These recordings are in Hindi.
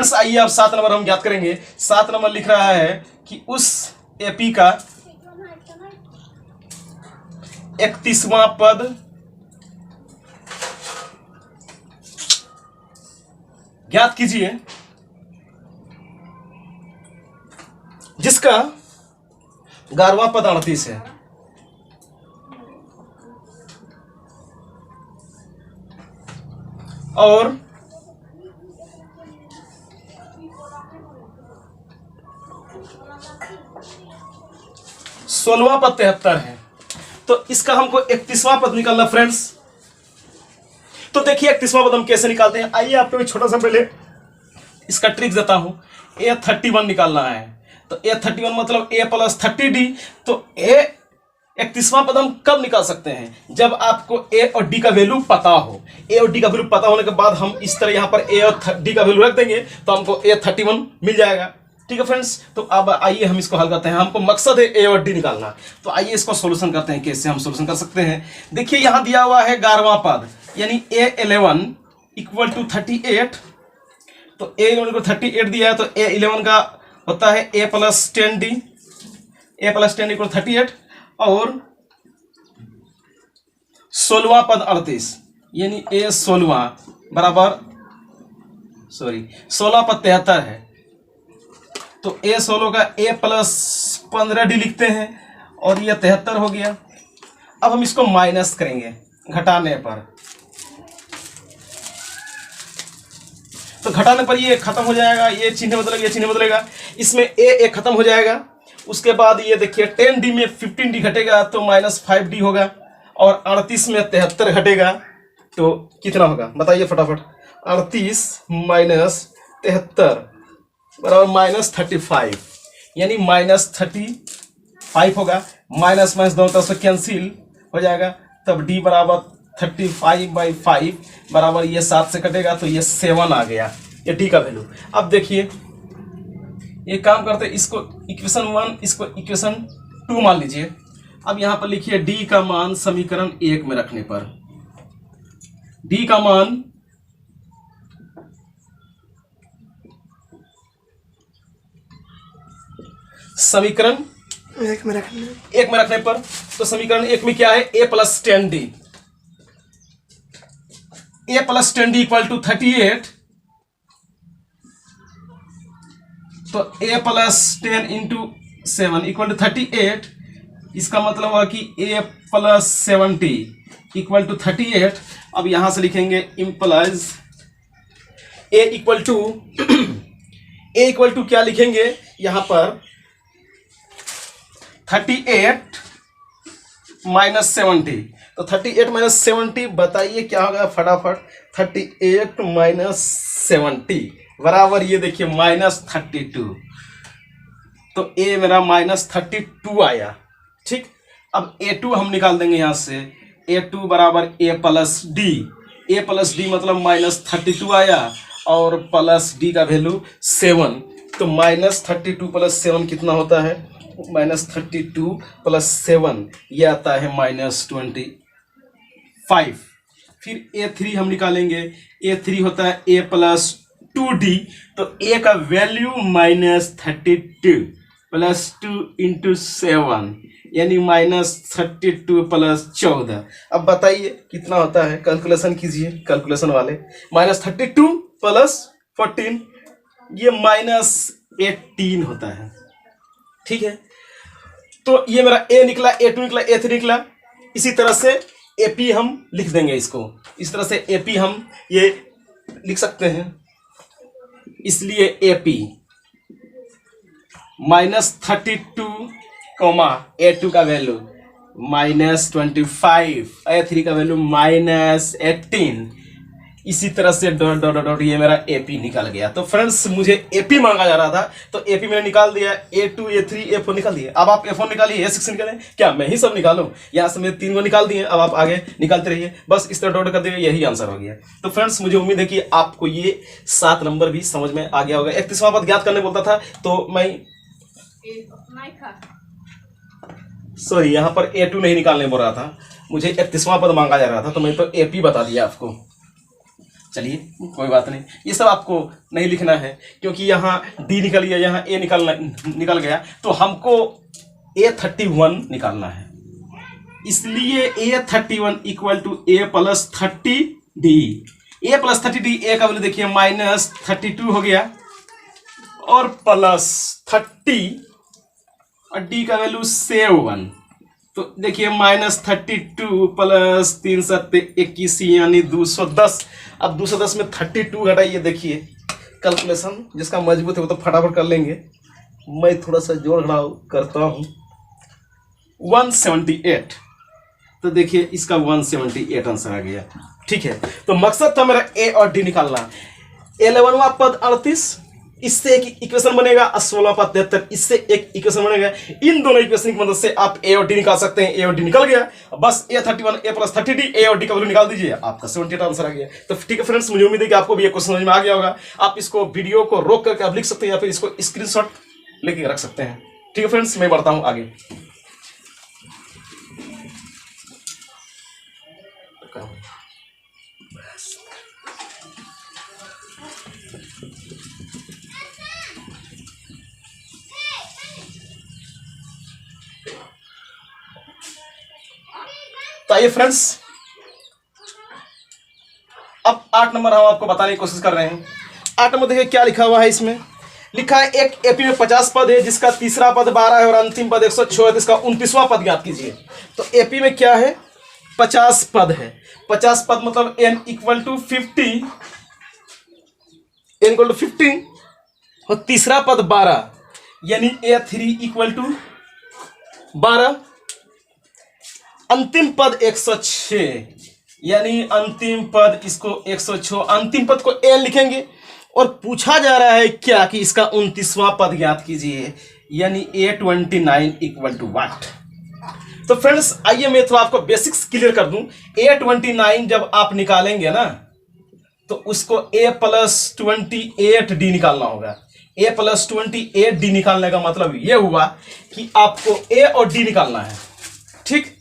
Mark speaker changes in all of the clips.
Speaker 1: आइए अब 7 नंबर हम ज्ञात करेंगे। 7 नंबर लिख रहा है कि उस एपी का 31वां पद ज्ञात कीजिए जिसका 11वां पद 38 है। और 16वां पद 73 है। तो इसका हमको 31वां पद निकालना फ्रेंड्स। तो देखिए 31वां पद हम कैसे निकालते हैं। आइए आपको एक छोटा सा पहले इसका ट्रिक देता हूं। A31 निकालना है तो A31 मतलब A प्लस 30D। तो A31वां पद हम कब निकाल सकते हैं, जब आपको A और D का वैल्यू पता हो। A और D का वैल्यू पता होने के बाद हम इस तरह यहाँ पर A और D का वैल्यू रख देंगे तो हमको A31 मिल जाएगा। ठीक है फ्रेंड्स, तो अब आइए हम इसको हल करते हैं। हमको मकसद है A और D निकालना। तो आइए इसको सोल्यूशन करते हैं। कैसे हम सोल्यूशन कर सकते हैं, देखिए यहाँ दिया हुआ है 11वां पद यानी A11 इक्वल टू 38। तो A11 को 38 दिया है तो A11 का होता है A plus 10D। A plus 10 equal 38 और 16वां पद 38 यानी A16 बराबर 16 पद 73 है। तो A16 का A प्लस 15D लिखते हैं और ये 73 हो गया। अब हम इसको माइनस करेंगे घटाने पर, तो घटाने पर ये खत्म हो जाएगा, ये चिन्ह बदलेगा, ये चिन्ह बदलेगा, इसमें A खत्म हो जाएगा। उसके बाद ये देखिए 10D में 15D घटेगा तो -5D होगा और 38 में 73 घटेगा तो कितना होगा बताइए फटाफट। 38 माइनस 73 बराबर -35 यानी -35 होगा। माइनस माइनस दोनों तरफ से कैंसिल हो जाएगा, तब D बराबर 35/5 बराबर ये 7 से कटेगा तो ये 7 आ गया, ये D का वैल्यू। अब देखिए ये काम करते हैं, इसको इक्वेशन 1 इसको इक्वेशन 2 मान लीजिए। अब यहाँ पर लिखिए D का मान समीकरण 1 में रखने पर D का मान समीकरण 1 में रखने पर तो समीकरण 1 में क्या है A plus 10D। A plus 10D equal to 38। तो A plus 10 into 7 equal to 38। इसका मतलब हुआ कि A प्लस 70 इक्वल टू 38। अब यहां से लिखेंगे इम्प्लाइज A इक्वल टू क्या लिखेंगे यहां पर 38 माइनस 70। तो 38 माइनस 70 बताइए क्या होगा फटाफट। 38 माइनस 70 बराबर ये देखिए -32। तो A मेरा -32 आया। ठीक, अब A2 हम निकाल देंगे यहां से। A2 बराबर A plus D. A plus D मतलब -32 आया और प्लस D का वैल्यू 7। तो -32 प्लस 7 कितना होता है, -32 प्लस 7 ये आता है -25। फिर A3 हम निकालेंगे। A3 होता है A प्लस 2D। तो A का वैल्यू -32 प्लस 2 इंटू 7 यानी -32 प्लस 14। अब बताइए कितना होता है, कैलकुलेशन कीजिए कैलकुलेशन वाले। -32 प्लस 14 ये -18 होता है। ठीक है, तो ये मेरा A निकला, A2 निकला, A3 निकला। इसी तरह से AP हम लिख देंगे इसको। इस तरह से AP हम ये लिख सकते हैं। इसलिए AP -32 A2 का वैल्यू -25, A3 का वैल्यू -18। इसी तरह से डॉट डॉट डॉट ये मेरा AP निकल गया। तो फ्रेंड्स मुझे AP मांगा जा रहा था तो AP मैंने निकाल दिया। A2 A3 A4 निकाल दिए। अब आप A4 निकालिए, A6 निकालें, क्या मैं ही सब निकालूं? यहाँ से मैं 3 को निकाल दिए। अब आप आगे निकालते रहिए, बस इस तरह डॉट कर दिए, यही आंसर हो गया। तो फ्रेंड्स मुझे उम्मीद है कि आपको ये 7 नंबर भी समझ में आ गया होगा। 31वां पद ज्ञात करने बोलता था तो मैं सॉरी यहाँ पर A2 नहीं निकालने बोल रहा था, मुझे 31वां पद मांगा जा रहा था तो मैं तो AP बता दिया आपको। चलिए कोई बात नहीं, ये सब आपको नहीं लिखना है क्योंकि यहाँ डी निकल गया, यहाँ ए निकल गया, तो हमको A31 निकालना है। इसलिए A31 equal to A plus 30D। A plus 30D, A का वैल्यू देखिए -32 हो गया और प्लस 30 और D का वैल्यू 7। तो देखिए -32 प्लस 3 7 21 यानी 210। अब 210 में 32 घटाइए, देखिए कैलकुलेशन जिसका मजबूत है वो तो फटाफट कर लेंगे, मैं थोड़ा सा जोड़ घटाव करता हूँ। 178, तो देखिए इसका 178 आंसर आ गया। ठीक है, तो मकसद था मेरा ए और डी निकालना। 11वां पद 38, इससे एक इक्वेशन बनेगा, 16वां पद 73, इससे एक इक्वेशन बनेगा। इन दोनों इक्वेशन की मदद से आप ए और डी निकाल सकते हैं। ए और डी निकल गया, बस A31 A प्लस 30D, ए और डी का वैल्यू निकाल दीजिए, आपका 78 आंसर आ गया। तो ठीक है फ्रेंड्स, मुझे उम्मीद है कि आपको भी ये क्वेश्चन समझ में आ गया होगा। आप इसको वीडियो को रोक करके आप लिख सकते हैं या फिर इसको स्क्रीनशॉट लेके रख सकते हैं। ठीक है फ्रेंड्स, मैं बढ़ता हूं आगे। तो आइए फ्रेंड्स, अब 8 नंबर हम आपको बताने की कोशिश कर रहे हैं। 8 नंबर देखिए क्या लिखा हुआ है। इसमें लिखा है एक एपी में 50 पद है जिसका तीसरा पद 12 है और अंतिम पद 106 है, तो इसका 29वां पद ज्ञात कीजिए। तो एपी में क्या है, 50 पद है। 50 पद मतलब n equal to 50, n equal to 50 और तीसरा पद 12 यानी A3 इक्वल टू 12, अंतिम पद 106 यानी अंतिम पद इसको 106, अंतिम पद को n लिखेंगे और पूछा जा रहा है क्या कि इसका 29वां पद ज्ञात कीजिए यानी A29 इक्वल टू व्हाट। तो फ्रेंड्स आइए मैं तो आपको बेसिक्स क्लियर कर दूं। A29 जब आप निकालेंगे ना तो उसको A प्लस 28D निकालना होगा। A प्लस 28D निकालने का मतलब यह हुआ कि आपको A और D निकालना है। ठीक,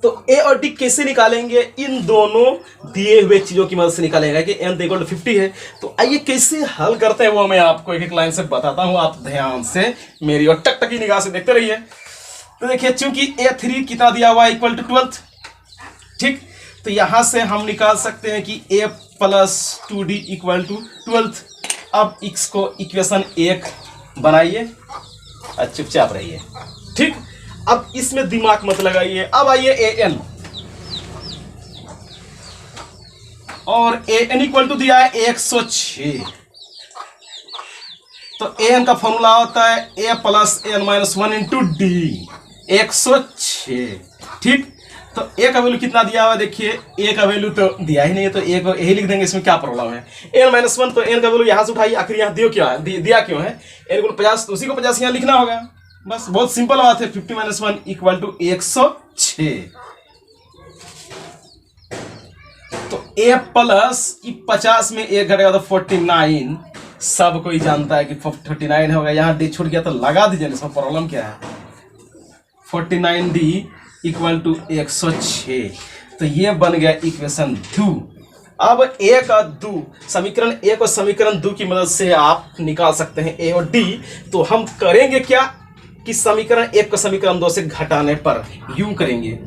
Speaker 1: तो A और D कैसे निकालेंगे, इन दोनों दिए हुए चीजों की मदद से निकालेगा कि n इक्वल टू 50 है। तो आइए कैसे हल करते हैं वो मैं आपको एक एक लाइन से बताता हूं, आप ध्यान से मेरी और टकटकी निगाह से देखते रहिए। तो देखिए चूंकि A3 कितना दिया हुआ है इक्वल टू 12, ठीक, तो यहां से हम निकाल सकते हैं कि A plus 2D equal to 12। अब इसको इक्वेशन 1 बनाइए और चुपचाप रहिए। ठीक, अब इसमें दिमाग मत लगाइए। अब आइए an, और an इक्वल टू दिया है 106। तो an का फॉर्मूला होता है a plus n minus 1 into D, 106। ठीक, तो a का वैल्यू कितना दिया हुआ है, देखिए a का वैल्यू तो दिया ही नहीं है, तो a को यही लिख देंगे, इसमें क्या प्रॉब्लम है। n माइनस 1, तो n का वैल्यू यहां से उठाइए, आखिर यहां दिया क्यों है, n इक्वल 50, तो उसी को 50 यहां लिखना होगा। बस बहुत सिंपल बात है। 50 माइनस 1 इक्वल टू 106। तो a प्लस 50 में 1 घटेगा तो 49, सब कोई जानता है कि 49 होगा। यहां डी छूट गया तो लगा दीजिए, इसमें प्रॉब्लम क्या है। 49D इक्वल टू 106, तो ये बन गया इक्वेशन 2। अब 1 और 2, समीकरण 1 और समीकरण 2 की मदद से आप निकाल सकते हैं A और D। तो हम करेंगे क्या कि समीकरण 1 को समीकरण 2 से घटाने पर यूं करेंगे,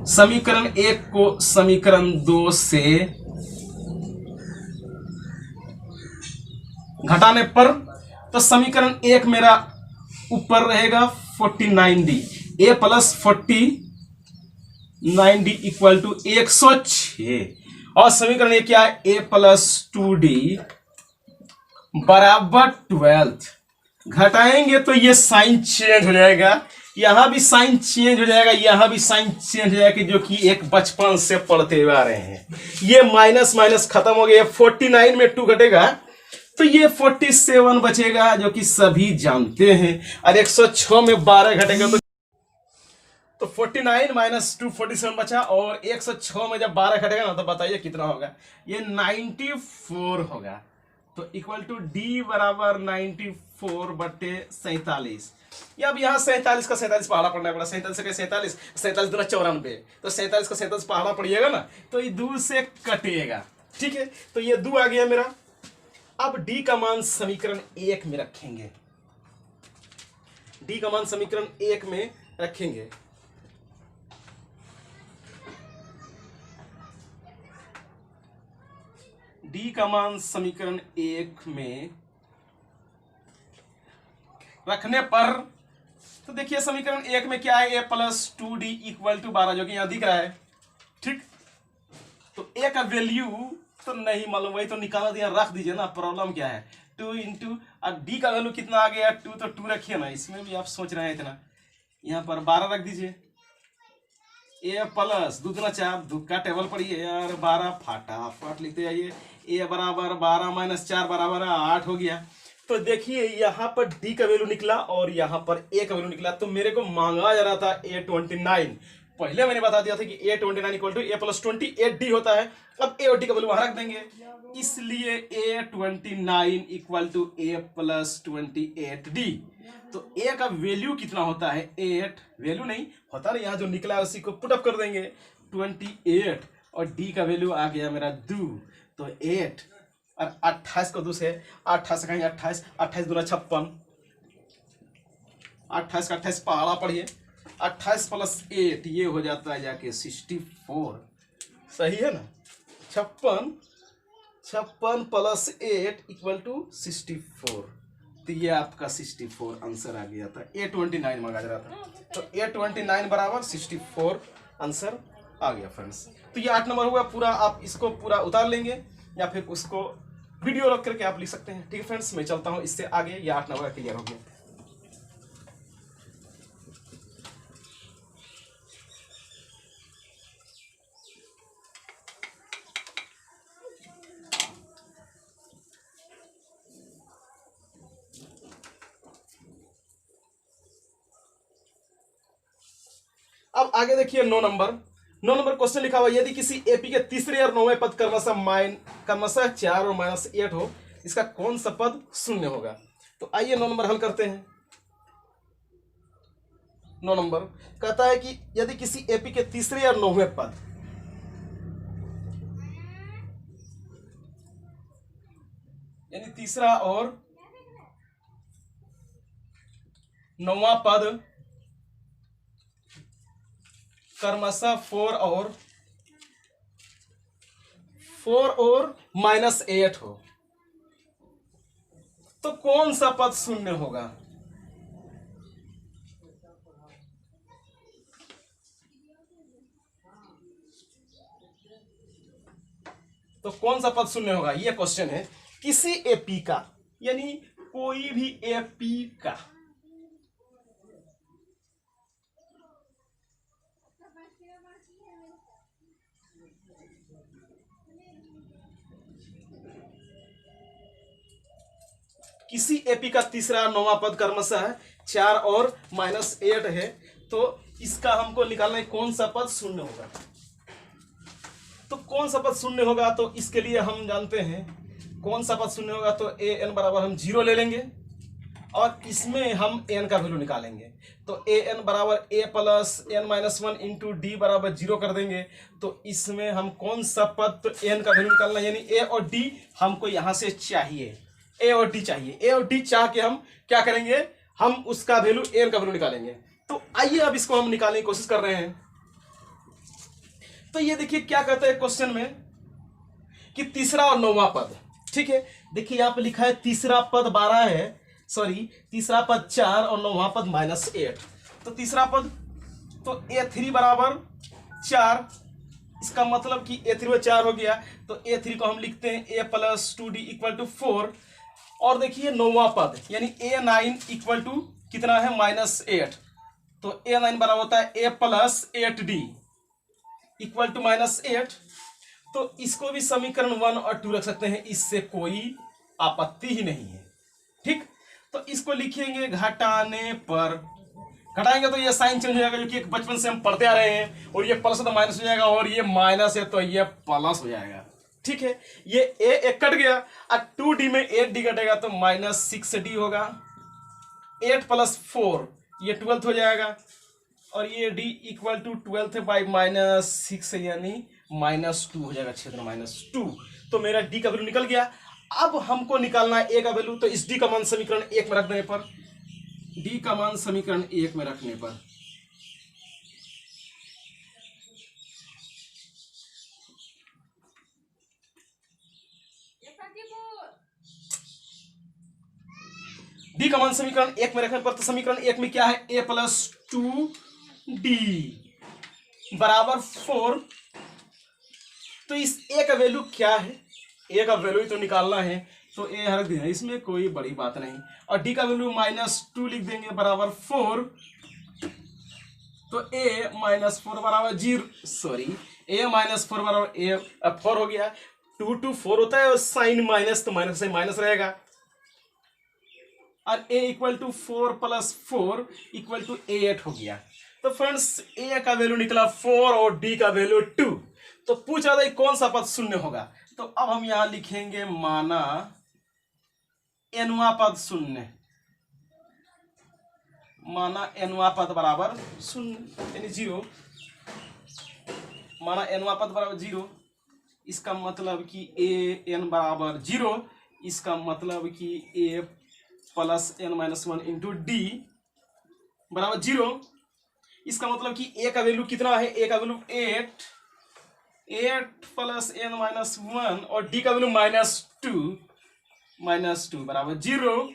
Speaker 1: समीकरण 1 को समीकरण 2 से घटाने पर, तो समीकरण 1 मेरा ऊपर रहेगा 49D, A plus 49D equal to 106, और समीकरण 1 क्या है, A प्लस 2D बराबर 12। घटाएंगे तो ये साइन चेंज हो जाएगा, यहां भी साइन चेंज हो जाएगा, यहां भी साइन चेंज हो जाएगा, जो कि एक बचपन से पढ़ते हुए आ रहे हैं। ये माइनस माइनस खत्म हो गया, 49 में 2 घटेगा तो ये 47 बचेगा, जो कि सभी जानते हैं। और 106 में 12 घटेगा तो 49 माइनस 2 47 बचा, और 106 में जब 12 घटेगा ना तो बताइए कितना होगा, ये 94 होगा। तो इक्वल टू डी बराबर 94/47। या अब यहाँ 47 का 47 पहाड़ा पड़ना पड़ा, 47 से 47, 47 दूना 94, तो 47 का 47 पहाड़ा पड़िएगा ना, तो ये 2 से कटेगा। ठीक है, तो ये 2 आ गया मेरा। अब डी का मान समीकरण 1 में रखेंगे, डी का मान समीकरण 1 में रखेंगे। डी का मान समीकरण 1 में रखने पर तो देखिए समीकरण 1 में क्या है, a + 2d = 12, जो कि यहां दिख रहा है। ठीक, तो a का वैल्यू तो नहीं मालूम, वही तो निकाला दिया, रख दीजिए ना। प्रॉब्लम क्या है, 2 इंटू, अब डी का वैल्यू कितना आ गया 2, तो 2 रखिए ना। इसमें भी आप सोच रहे हैं इतना, यहाँ पर 12 रख दीजिए। a + 2 दूना 4, 2 का टेबल पढ़िए यार, 12 फटाफट लिखते जाइए। a बराबर 12 - 4 बराबर 8 हो गया। तो देखिए यहाँ पर d का वैल्यू निकला और यहाँ पर a का वैल्यू निकला। तो मेरे को मांगा जा रहा था a29। पहले मैंने बता दिया था कि a29 = a + 28d होता है। अब a और d का वैल्यू वहां रख देंगे, इसलिए a29 = a + 28d। तो a का वैल्यू कितना होता है 8, वैल्यू नहीं होता ना, यहाँ जो निकला है उसी को पुटअप कर देंगे 28, और d का वैल्यू आ गया मेरा 2, तो 8 और 28 को 2 से 28 कहेंगे, 28 28 दूना 56, 28 का 28 पहाड़ा पढ़िए, 28 + 8 ये हो जाता है जाके 64। सही है ना, 56 + 8 = 64। तो ये आपका 64 आंसर आ गया था। a29 मांगा जा रहा था, तो a29 बराबर 64 आंसर आ गया फ्रेंड्स। तो ये 8 नंबर हुआ पूरा। आप इसको पूरा उतार लेंगे या फिर उसको वीडियो रख करके आप लिख सकते हैं। ठीक है फ्रेंड्स, मैं चलता हूं इससे आगे। ये 8 नंबर क्लियर हो गया। अब आगे देखिए 9 नंबर क्वेश्चन लिखा हुआ, यदि किसी एपी के तीसरे और 9वें पद क्रमशः 4 और -8 हो, इसका कौन सा पद शून्य होगा। तो आइए 9 नंबर हल करते हैं। 9 नंबर कहता है कि यदि किसी एपी के तीसरे और 9वें पद, यानी तीसरा और 9वां पद क्रमशः 4 और -8 हो, तो कौन सा पद शून्य होगा। तो कौन सा पद शून्य होगा, यह क्वेश्चन है। किसी एपी का, यानी कोई भी एपी का किसी एपी का तीसरा 9वां पद क्रमशः 4 और -8 है, तो इसका हमको निकालना है कौन सा पद शून्य होगा। तो कौन सा पद शून्य होगा, तो इसके लिए हम जानते हैं कौन सा पद शून्य होगा। तो an बराबर हम 0 ले लेंगे और इसमें हम n का वैल्यू निकालेंगे। तो an बराबर a + n-1 इंटू डी बराबर 0 कर देंगे। तो इसमें हम कौन सा पद, तो n का वैल्यू निकालना, यानी a और d हमको यहां से चाहिए, a और d चाहिए। a और d चाह के हम क्या करेंगे, हम उसका वैल्यू n का वैल्यू निकालेंगे। तो आइए अब इसको हम निकालने की कोशिश कर रहे हैं। तो ये देखिए क्या कहता है क्वेश्चन में कि तीसरा और 9वां पद। ठीक है, देखिए यहाँ पे लिखा है तीसरा पद 12 है, सॉरी तीसरा पद 4 और 9वां पद -8। तो तीसरा पद, तो a3 बराबर 4, इसका मतलब कि a3 में 4 हो गया। तो a3 को हम लिखते हैं a + 2d = 4। और देखिए 9वां पद यानी a9 = कितना है -8। तो a9 बराबर होता है a + 8d = -8। तो इसको भी समीकरण 1 और 2 रख सकते हैं, इससे कोई आपत्ति ही नहीं है। ठीक, तो इसको लिखेंगे घटाने पर, घटाएंगे तो ये साइन चेंज हो जाएगा, क्योंकि बचपन से हम पढ़ते आ रहे हैं। और ये प्लस तो माइनस हो जाएगा, और ये माइनस है तो ये प्लस हो जाएगा। ठीक है, ये ए एक कट गया और 2d में 8d कटेगा तो -6d होगा। 8 + 4 ये 12 हो जाएगा और ये d इक्वल टू 12 बाई -6 यानी -2 हो जाएगा, क्षेत्र -2। तो मेरा d का वैल्यू निकल गया। अब हमको निकालना है a का वैल्यू, तो इस d का मान समीकरण 1 में रख देने पर, d का मान समीकरण 1 में रखने पर d का मान समीकरण 1 में रखने पर, तो समीकरण 1 में क्या है, a + 2d बराबर 4। तो इस a का वैल्यू क्या है, a का वैल्यू ही तो निकालना है, तो a रख देना, इसमें कोई बड़ी बात नहीं। और d का वैल्यू -2 लिख देंगे बराबर 4। तो a -4 बराबर 0, सॉरी a -4 बराबर a 4 हो गया। 2 to 4 होता है और साइन माइनस, तो माइनस से माइनस रहेगा। और a equal to 4 + 4 equal to 8 हो गया। तो फ्रेंड्स a का वैल्यू निकला 4 और d का वैल्यू 2। तो पूछ रहा था कौन सा पद शून्य होगा, तो अब हम यहां लिखेंगे माना nवां पद शून्य, माना nवां पद बराबर शून्य यानी 0, माना nवां पद बराबर 0। इसका मतलब कि a n बराबर 0, इसका मतलब कि a + n-1 इंटू डी बराबर 0। इसका मतलब कि a का वैल्यू कितना है, a का वैल्यू 8 + n-1 और d का वैल्यू -2 बराबर 0।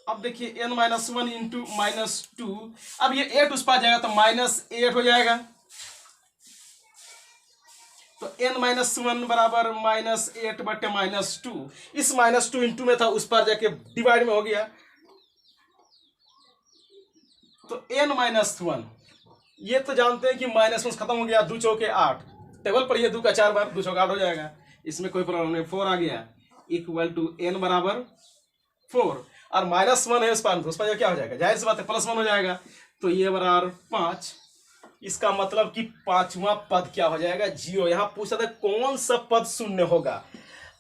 Speaker 1: अब देखिए n-1 इंटू -2, अब ये 8 उस पार जाएगा तो -8 हो जाएगा। तो n-1 बराबर -8 बटे -2, इस -2 इंटू में था, उस पार जाके डिवाइड में हो गया। तो n-1 ये तो जानते हैं कि -1 खत्म हो गया, 2 चौके 8, टेबल पढ़िए 2 का 4 बार, 2 चौके 8 हो जाएगा, इसमें कोई प्रॉब्लम नहीं। 4 आ गया इक्वल टू n बराबर 4 और -1 है उस पर क्या हो जाएगा, जाहिर सी बात है +1 हो जाएगा। तो ये बराबर 5। इसका मतलब कि पांचवा पद क्या हो जाएगा, 0। यहां पूछा था कौन सा पद शून्य होगा,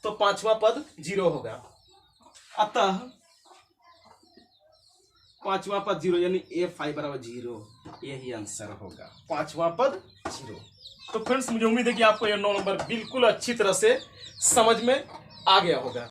Speaker 1: तो पांचवा पद 0 होगा। अतः पांचवा पद 0 यानी A5 बराबर 0, यही आंसर होगा, पांचवा पद 0। तो फ्रेंड्स मुझे उम्मीद है कि आपको यह 9 नंबर बिल्कुल अच्छी तरह से समझ में आ गया होगा।